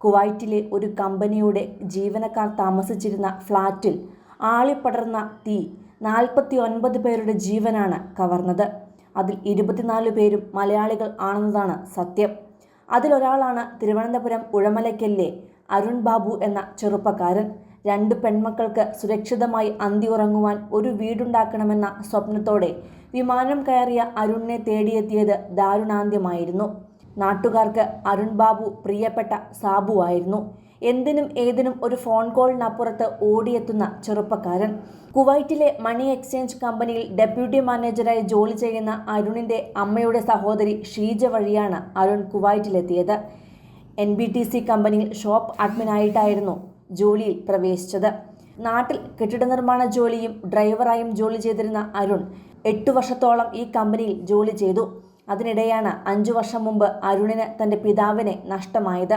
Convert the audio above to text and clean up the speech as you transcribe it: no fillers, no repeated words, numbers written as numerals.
കുവൈറ്റിലെ ഒരു കമ്പനിയുടെ ജീവനക്കാർ താമസിച്ചിരുന്ന ഫ്ളാറ്റിൽ ആളിപ്പടർന്ന തീ 49 പേരുടെ ജീവനാണ് കവർന്നത്. അതിൽ 24 പേരും മലയാളികൾ ആണെന്നതാണ് സത്യം. അതിലൊരാളാണ് തിരുവനന്തപുരം ഉഴമലയ്ക്കലിലെ അരുൺ ബാബു എന്ന ചെറുപ്പക്കാരൻ. 2 പെൺമക്കൾക്ക് സുരക്ഷിതമായി അന്തിയുറങ്ങുവാൻ ഒരു വീടുണ്ടാക്കണമെന്ന സ്വപ്നത്തോടെ വിമാനം കയറിയ അരുണിനെ തേടിയെത്തിയത് ദാരുണാന്ത്യമായിരുന്നു. നാട്ടുകാർക്ക് അരുൺ ബാബു പ്രിയപ്പെട്ട സാബുവായിരുന്നു. എന്തിനും ഏതിനും ഒരു ഫോൺ കോളിനപ്പുറത്ത് ഓടിയെത്തുന്ന ചെറുപ്പക്കാരൻ. കുവൈറ്റിലെ മണി എക്സ്ചേഞ്ച് കമ്പനിയിൽ ഡെപ്യൂട്ടി മാനേജരായി ജോലി ചെയ്യുന്ന അരുണിൻ്റെ അമ്മയുടെ സഹോദരി ഷീജ വഴിയാണ് അരുൺ കുവൈറ്റിലെത്തിയത്. NBTC കമ്പനിയിൽ ഷോപ്പ് അഡ്മിനായിട്ടായിരുന്നു ജോലിയിൽ പ്രവേശിച്ചത്. നാട്ടിൽ കെട്ടിട നിർമ്മാണ ജോലിയും ഡ്രൈവറായും ജോലി ചെയ്തിരുന്ന അരുൺ 8 വർഷത്തോളം ഈ കമ്പനിയിൽ ജോലി ചെയ്തു. അതിനിടെയാണ് 5 വർഷം മുമ്പ് അരുണിന് തൻ്റെ പിതാവിനെ നഷ്ടമായത്.